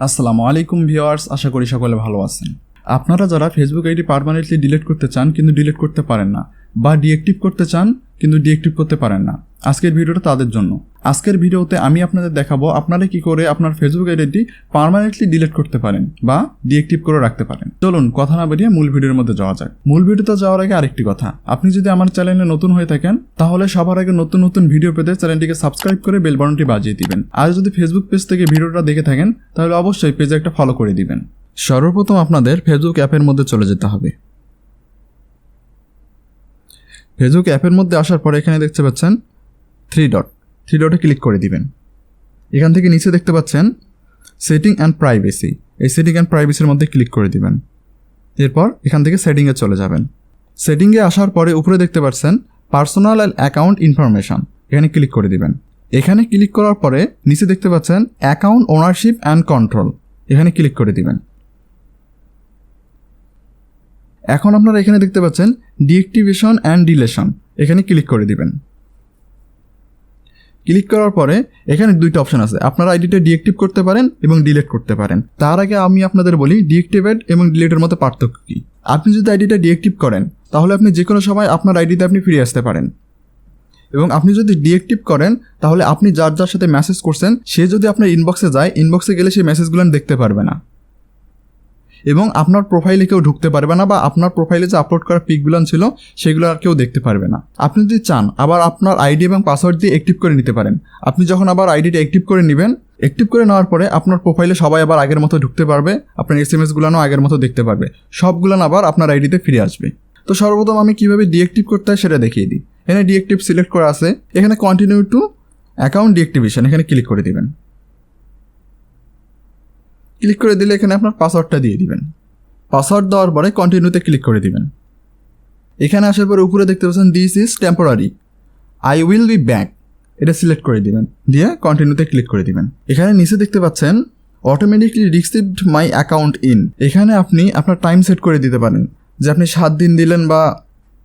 আসসালামু আলাইকুম ভিউয়ার্স, আশা করি সকলে ভালো আছেন। আপনারা যারা ফেসবুক আইডি পার্মানেন্টলি ডিলিট করতে চান কিন্তু ডিলিট করতে পারেন না, বা ডিঅ্যাক্টিভ করতে চান কিন্তু ডিঅ্যাক্টিভ করতে পারেন না, আজকের ভিডিওটা তাদের জন্য। আজকের ভিডিওতে আমি আপনাদের দেখাবো আপনারা কি করে আপনার ফেসবুক আইডিটি পার্মানেন্টলি ডিলিট করতে পারেন বা ডিঅ্যাক্টিভ করে রাখতে পারেন। চলুন কথা না বেরিয়ে মূল ভিডিওর মধ্যে যাওয়া যাক। মূল ভিডিওতে যাওয়ার আগে আরেকটি কথা, আপনি যদি আমার চ্যানেলে নতুন হয়ে থাকেন তাহলে সবার আগে নতুন নতুন ভিডিও পেতে চ্যানেলটিকে সাবস্ক্রাইব করে বেল বাটনটি বাজিয়ে দিবেন। আর যদি ফেসবুক পেজ থেকে ভিডিওটা দেখে থাকেন তাহলে অবশ্যই পেজে একটা ফলো করে দিবেন। সর্বপ্রথম আপনাদের ফেসবুক অ্যাপের মধ্যে চলে যেতে হবে। ফেসবুক অ্যাপের মধ্যে আসার পরে এখানে দেখতে পাচ্ছেন থ্রি ডটে ক্লিক করে দিবেন। এখান থেকে নিচে দেখতে পাচ্ছেন সেটিং অ্যান্ড প্রাইভেসি, এই সেটিং অ্যান্ড প্রাইভেসির মধ্যে ক্লিক করে দিবেন। এরপর এখান থেকে সেটিংয়ে চলে যাবেন। সেটিংয়ে আসার পরে উপরে দেখতে পাচ্ছেন পার্সোনাল অ্যান্ড অ্যাকাউন্ট ইনফরমেশন, এখানে ক্লিক করে দিবেন। এখানে ক্লিক করার পরে নিচে দেখতে পাচ্ছেন অ্যাকাউন্ট ওনারশিপ অ্যান্ড কন্ট্রোল, এখানে ক্লিক করে দিবেন। এখন আপনারা এখানে দেখতে পাচ্ছেন ডিঅ্যাক্টিভেশন অ্যান্ড ডিলেশন, এখানে ক্লিক করে দিবেন। ক্লিক করার পরে এখানে দুইটা অপশন আছে, আপনারা আইডিটা ডিঅ্যাক্টিভ করতে পারেন এবং ডিলিট করতে পারেন। তার আগে আমি আপনাদের বলি ডিঅ্যাক্টিভেট এবং ডিলিটের মধ্যে পার্থক্য কী। আপনি যদি আইডিটা ডিঅ্যাক্টিভ করেন তাহলে আপনি যে কোনো সময় আপনার আইডিতে আপনি ফিরে আসতে পারেন, এবং আপনি যদি ডিঅ্যাক্টিভ করেন তাহলে আপনি যার যার সাথে মেসেজ করছেন সে যদি আপনার ইনবক্সে যায়, ইনবক্সে গেলে সেই মেসেজগুলো দেখতে পারবে না, এবং আপনার প্রোফাইলে কেউ ঢুকতে পারবে না, বা আপনার প্রোফাইলে যে আপলোড করা পিকগুলো ছিল সেগুলো আর কেউ দেখতে পারবে না। আপনি যদি চান আবার আপনার আইডি এবং পাসওয়ার্ড দিয়ে অ্যাক্টিভ করে নিতে পারেন। আপনি যখন আবার আইডিটা অ্যাক্টিভ করে নেবেন, অ্যাক্টিভ করে নেওয়ার পরে আপনার প্রোফাইলে সবাই আবার আগের মতো ঢুকতে পারবে, আপনার এসএমএসগুলোও আগের মতো দেখতে পারবে, সবগুলো আবার আপনার আইডিতে ফিরে আসবে। তো সর্বপ্রথম আমি কীভাবে ডিঅ্যাক্টিভ করতে হয় সেটা দেখিয়ে দিই। এখানে ডিঅ্যাক্টিভ সিলেক্ট করা আছে, এখানে কন্টিনিউ টু অ্যাকাউন্ট ডিঅ্যাক্টিভেশন, এখানে ক্লিক করে দিবেন। ক্লিক করে দিলে এখানে আপনার পাসওয়ার্ডটা দিয়ে দিবেন। পাসওয়ার্ড দেওয়ার পরে কন্টিনিউতে ক্লিক করে দিবেন। এখানে আসার পরে উপরে দেখতে পাচ্ছেন this is temporary, I will be back, এটা সিলেক্ট করে দিবেন, দিয়ে কন্টিনিউতে ক্লিক করে দিবেন। এখানে নিচে দেখতে পাচ্ছেন automatically received my account in, এখানে আপনি আপনার টাইম সেট করে দিতে পারেন যে আপনি 7 দিন দিলেন বা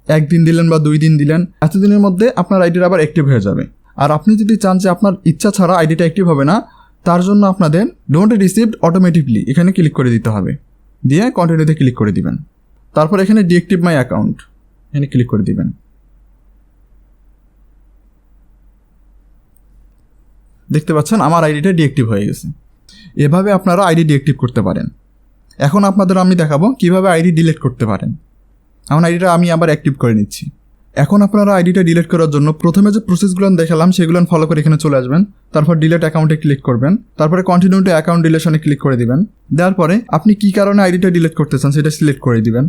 1 দিন দিলেন বা 2 দিন দিলেন, এতদিনের মধ্যে আপনার আইডিটা আবার অ্যাক্টিভ হয়ে যাবে। আর আপনি যদি চান যে আপনার ইচ্ছা ছাড়া আইডিটা অ্যাক্টিভ হবে না, তার জন্য আপনাদের ডোন্ট রিসিভড অটোমেটিকলি, এখানে ক্লিক করে দিতে হবে, দিয়ে কন্টিনিউতে ক্লিক করে দিবেন। তারপর এখানে ডিঅ্যাক্টিভ মাই অ্যাকাউন্ট, এখানে ক্লিক করে দিবেন। দেখতে পাচ্ছেন আমার আইডিটা ডিঅ্যাক্টিভ হয়ে গেছে। এভাবে আপনারা আইডি ডিঅ্যাক্টিভ করতে পারেন। এখন আপনাদের আমি দেখাবো কিভাবে আইডি ডিলিট করতে পারেন। আমার আইডিটা আমি আবার অ্যাক্টিভ করে নিচ্ছি। এখন আপনারা আইডিটা ডিলিট করার জন্য প্রথমে যে প্রসেসগুলো দেখালাম সেগুলো ফলো করে এখানে চলে আসবেন। তারপর ডিলিট অ্যাকাউন্টে ক্লিক করবেন, তারপরে কন্টিনিউ টু অ্যাকাউন্ট ডিলেশনে ক্লিক করে দিবেন। দেওয়ার পরে আপনি কী কারণে আইডিটা ডিলিট করতে চান সেটা সিলেক্ট করে দিবেন।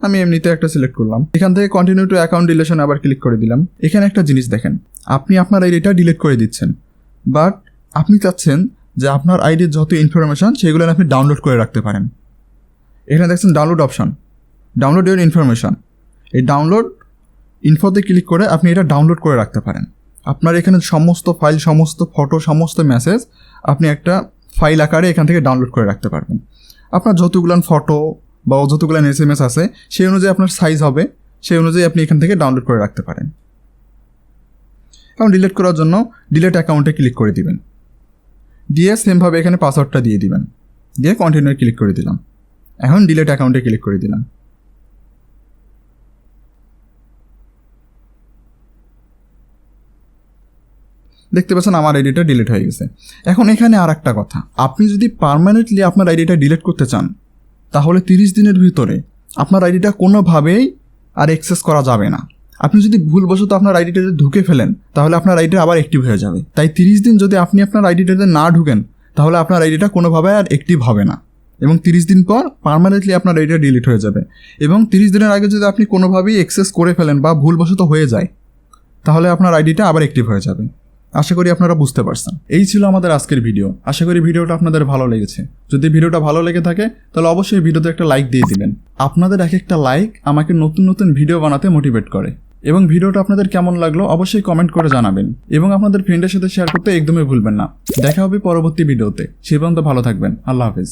আমি এমনিতে একটা সিলেক্ট করলাম। এখান থেকে কন্টিনিউ টু অ্যাকাউন্ট ডিলেশনে আবার ক্লিক করে দিলাম। এখানে একটা জিনিস দেখেন, আপনি আপনার আইডিটা ডিলিট করে দিচ্ছেন, বাট আপনি চাচ্ছেন যে আপনার আইডির যত ইনফরমেশান সেগুলো আপনি ডাউনলোড করে রাখতে পারেন। এখানে দেখছেন download option, download your information, এই ডাউনলোড ইনফোতে ক্লিক করে আপনি এটা ডাউনলোড করে রাখতে পারেন। আপনার এখানে সমস্ত ফাইল, সমস্ত ফটো, সমস্ত মেসেজ আপনি একটা ফাইল আকারে এখান থেকে ডাউনলোড করে রাখতে পারবেন। আপনার যতগুলান ফটো বা যতগুলান এসএমএস আছে সেই অনুযায়ী আপনার সাইজ হবে, সেই অনুযায়ী আপনি এখান থেকে ডাউনলোড করে রাখতে পারেন। এখন ডিলিট করার জন্য ডিলিট অ্যাকাউন্টে ক্লিক করে দিবেন, দিয়ে সেমভাবে এখানে পাসওয়ার্ডটা দিয়ে দিবেন, দিয়ে কন্টিনিউ ক্লিক করে দিলাম। এখন ডিলিট অ্যাকাউন্টে ক্লিক করে দিলাম। দেখতে পাচ্ছেন আমার আইডিটা ডিলিট হয়ে গেছে। এখন এখানে আর একটা কথা, আপনি যদি পার্মানেন্টলি আপনার আইডিটা ডিলিট করতে চান তাহলে 30 দিনের ভিতরে আপনার আইডিটা কোনোভাবেই আর অ্যাক্সেস করা যাবে না। আপনি যদি ভুলবশত আপনার আইডিটাতে ঢুকে ফেলেন তাহলে আপনার আইডিটা আবার অ্যাক্টিভ হয়ে যাবে। তাই 30 দিন যদি আপনি আপনার আইডিটাতে না ঢুকেন তাহলে আপনার আইডিটা কোনোভাবে আর অ্যাক্টিভ হবে না, এবং 30 দিন পর পার্মানেন্টলি আপনার আইডিটা ডিলিট হয়ে যাবে। এবং 30 দিনের আগে যদি আপনি কোনোভাবেই অ্যাক্সেস করে ফেলেন বা ভুলবশত হয়ে যায় তাহলে আপনার আইডিটা আবার অ্যাক্টিভ হয়ে যাবে। আশা করি আপনারা বুঝতে পারছেন। এই ছিল আমাদের আজকের ভিডিও। আশা করি ভিডিওটা আপনাদের ভালো লেগেছে। যদি ভিডিওটা ভালো লেগে থাকে তাহলে অবশ্যই ভিডিওতে একটা লাইক দিয়ে দিবেন। আপনাদের এক একটা লাইক আমাকে নতুন নতুন ভিডিও বানাতে মোটিভেট করে। এবং ভিডিওটা আপনাদের কেমন লাগলো অবশ্যই কমেন্ট করে জানাবেন, এবং আপনাদের ফ্রেন্ডের সাথে শেয়ার করতে একদমই ভুলবেন না। দেখা হবে পরবর্তী ভিডিওতে। সে পর্যন্ত ভালো থাকবেন। আল্লাহ হাফেজ।